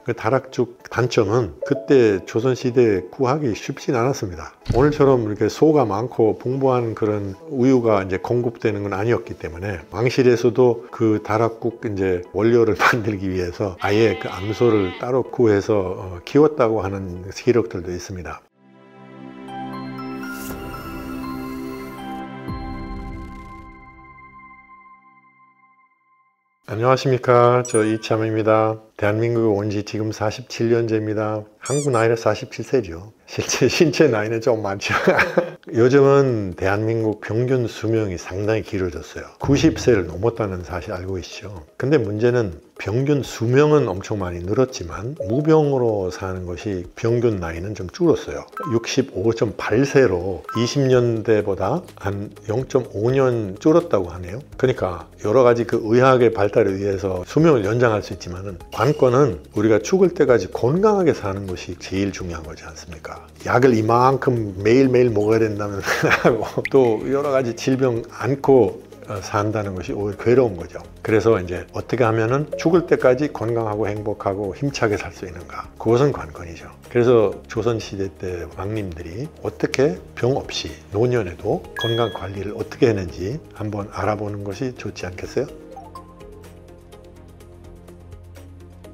그 다락죽 단점은 그때 조선시대에 구하기 쉽진 않았습니다. 오늘처럼 이렇게 소가 많고 풍부한 그런 우유가 이제 공급되는 건 아니었기 때문에 왕실에서도 그 다락국 이제 원료를 만들기 위해서 아예 그 암소를 따로 구해서 키웠다고 하는 기록들도 있습니다. 안녕하십니까, 저 이참입니다. 대한민국에 온 지 지금 47년째입니다. 한국 나이는 47세죠. 실제 신체 나이는 좀 많죠. 요즘은 대한민국 평균 수명이 상당히 길어졌어요. 90세를 넘었다는 사실 알고 계시죠. 근데 문제는 평균 수명은 엄청 많이 늘었지만 무병으로 사는 것이 평균 나이는 좀 줄었어요. 65.8세로 20년대보다 한 0.5년 줄었다고 하네요. 그러니까 여러 가지 그 의학의 발달에 의해서 수명을 연장할 수 있지만은 관건은 우리가 죽을 때까지 건강하게 사는 것이 제일 중요한 거지 않습니까? 약을 이만큼 매일매일 먹어야 된다면 하고 또 여러 가지 질병 않고 산다는 것이 오히려 괴로운 거죠. 그래서 이제 어떻게 하면은 죽을 때까지 건강하고 행복하고 힘차게 살 수 있는가, 그것은 관건이죠. 그래서 조선시대 때 왕님들이 어떻게 병 없이 노년에도 건강 관리를 어떻게 했는지 한번 알아보는 것이 좋지 않겠어요?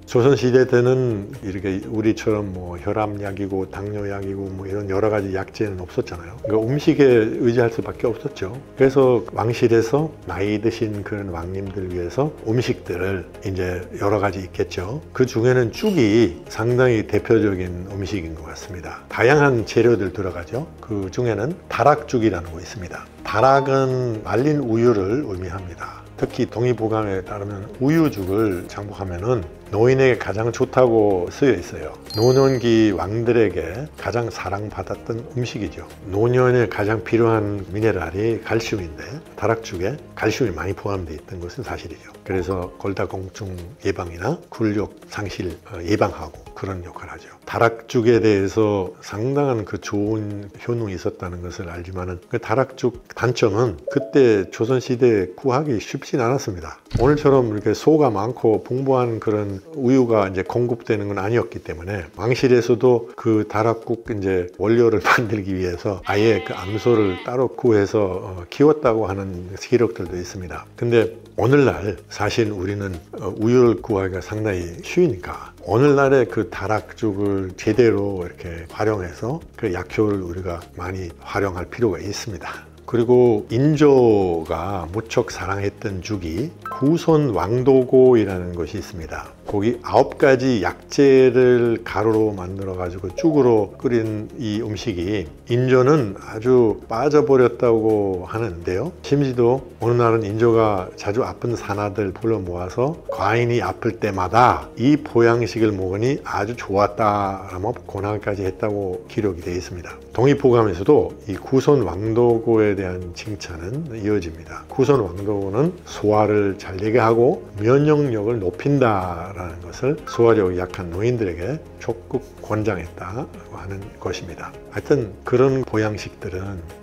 조선시대 때는 이렇게 우리처럼 뭐 혈압약이고 당뇨약이고 뭐 이런 여러 가지 약제는 없었잖아요. 그러니까 음식에 의지할 수밖에 없었죠. 그래서 왕실에서 나이 드신 그런 왕님들 위해서 음식들을 이제 여러 가지 있겠죠. 그 중에는 죽이 상당히 대표적인 음식인 것 같습니다. 다양한 재료들 들어가죠. 그 중에는 다락죽이라는 거 있습니다. 다락은 말린 우유를 의미합니다. 특히 동의보감에 따르면 우유죽을 장복하면은 노인에게 가장 좋다고 쓰여 있어요. 노년기 왕들에게 가장 사랑받았던 음식이죠. 노년에 가장 필요한 미네랄이 칼슘인데 다락죽에 칼슘이 많이 포함되어 있던 것은 사실이죠. 그래서 골다공증 예방이나 굴욕 상실 예방하고 그런 역할을 하죠. 다락죽에 대해서 상당한 그 좋은 효능이 있었다는 것을 알지만은 그 다락죽 단점은 그때 조선시대에 구하기 쉽진 않았습니다. 오늘처럼 이렇게 소가 많고 풍부한 그런 우유가 이제 공급되는 건 아니었기 때문에 왕실에서도 그 다락국 이제 원료를 만들기 위해서 아예 그 암소를 따로 구해서 키웠다고 하는 기록들도 있습니다. 근데 오늘날 사실 우리는 우유를 구하기가 상당히 쉬우니까 오늘날의 그 다락죽을 제대로 이렇게 활용해서 그 약효를 우리가 많이 활용할 필요가 있습니다. 그리고 인조가 무척 사랑했던 죽이 구손왕도고이라는 것이 있습니다. 거기 9가지 약재를 가루로 만들어 가지고 죽으로 끓인 이 음식이 인조는 아주 빠져버렸다고 하는데요. 심지어 어느 날은 인조가 자주 아픈 사나들 불러 모아서 과인이 아플 때마다 이 보양식을 먹으니 아주 좋았다라며 권하까지 했다고 기록이 되어 있습니다. 동의보감에서도 이 구손왕도고에 대한 칭찬은 이어집니다. 구손왕도고는 소화를 잘 되게 하고 면역력을 높인다라는 것을 소화력이 약한 노인들에게 적극 권장했다고 하는 것입니다. 하여튼 그런 보양식들은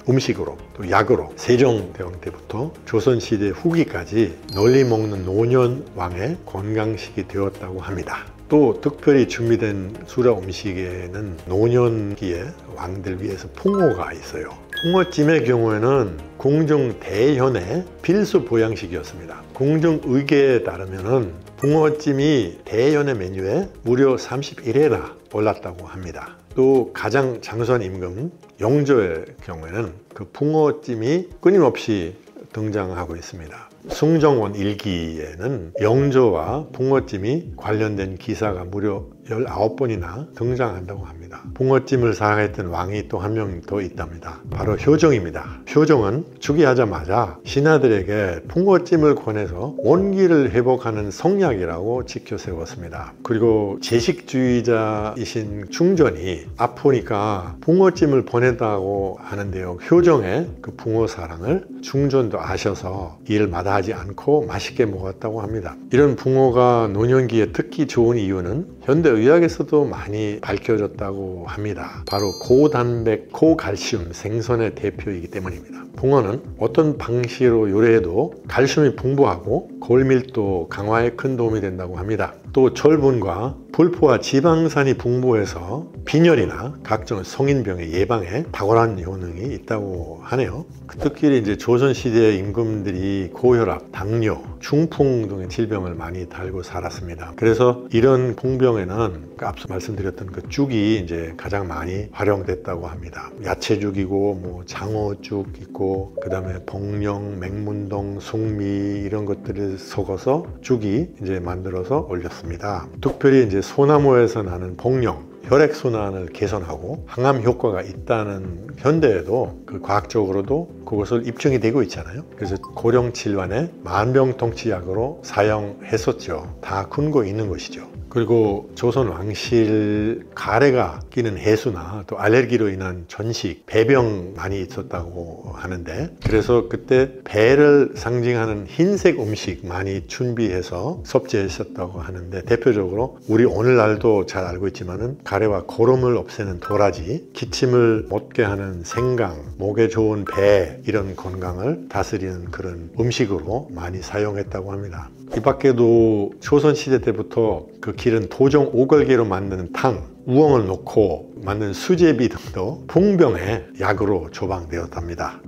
음식으로 또 약으로 세종대왕 때부터 조선시대 후기까지 널리 먹는 노년왕의 건강식이 되었다고 합니다. 또 특별히 준비된 수라 음식에는 노년기에 왕들 위해서 풍어가 있어요. 풍어찜의 경우에는 궁중 대현의 필수 보양식이었습니다. 궁중 의계에 따르면 붕어찜이 대현의 메뉴에 무려 31회나 올랐다고 합니다. 또 가장 장수한 임금 영조의 경우에는 그 붕어찜이 끊임없이 등장하고 있습니다. 승정원 일기에는 영조와 붕어찜이 관련된 기사가 무려 19번이나 등장한다고 합니다. 붕어찜을 사랑했던 왕이 또 한 명 더 있답니다. 바로 효정입니다. 효정은 즉위하자마자 신하들에게 붕어찜을 권해서 원기를 회복하는 성약이라고 지켜 세웠습니다. 그리고 제식주의자이신 충전이 아프니까 붕어찜을 보냈다고 하는데요. 효정의 그 붕어 사랑을 충전도 아셔서 이를 마다하지 않고 맛있게 먹었다고 합니다. 이런 붕어가 노년기에 특히 좋은 이유는 현대 의학에서도 많이 밝혀졌다고 합니다. 바로 고단백, 고칼슘 생선의 대표이기 때문입니다. 붕어는 어떤 방식으로 요리해도 칼슘이 풍부하고 골밀도 강화에 큰 도움이 된다고 합니다. 또 철분과 불포화 지방산이 풍부해서 빈혈이나 각종 성인병의 예방에 탁월한 효능이 있다고 하네요. 특히 이제 조선시대 임금들이 고혈압, 당뇨, 중풍 등의 질병을 많이 달고 살았습니다. 그래서 이런 풍병에는 앞서 말씀드렸던 그 죽이 이제 가장 많이 활용됐다고 합니다. 야채죽이고 뭐 장어죽 있고 그다음에 복령, 맹문동, 숭미 이런 것들을 섞어서 죽이 이제 만들어서 올렸습니다. 특별히 이제 소나무에서 나는 복령 혈액순환을 개선하고 항암 효과가 있다는 현대에도 그 과학적으로도 그것을 입증이 되고 있잖아요. 그래서 고령 질환의 만병통치약으로 사용했었죠. 다 근거 있는 것이죠. 그리고 조선 왕실 가래가 끼는 해수나 또 알레르기로 인한 전식, 배병 많이 있었다고 하는데 그래서 그때 배를 상징하는 흰색 음식 많이 준비해서 섭제했었다고 하는데 대표적으로 우리 오늘날도 잘 알고 있지만은 가래와 고름을 없애는 도라지, 기침을 멎게 하는 생강, 목에 좋은 배 이런 건강을 다스리는 그런 음식으로 많이 사용했다고 합니다. 이 밖에도 조선시대 때부터 그 기른 도종 오걸개로 만드는 탕, 우엉을 넣고 만든 수제비 등도 풍병의 약으로 처방되었답니다.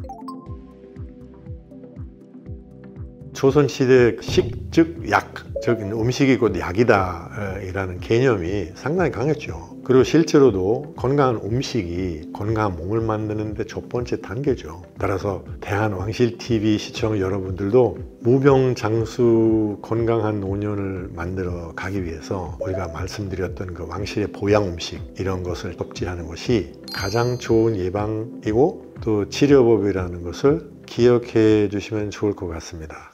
조선시대 식, 즉 약, 즉 음식이 곧 약이다 이라는 개념이 상당히 강했죠. 그리고 실제로도 건강한 음식이 건강한 몸을 만드는 데 첫 번째 단계죠. 따라서 대한왕실TV 시청 여러분들도 무병장수 건강한 노년을 만들어 가기 위해서 우리가 말씀드렸던 그 왕실의 보양 음식 이런 것을 섭취하는 것이 가장 좋은 예방이고 또 치료법이라는 것을 기억해 주시면 좋을 것 같습니다.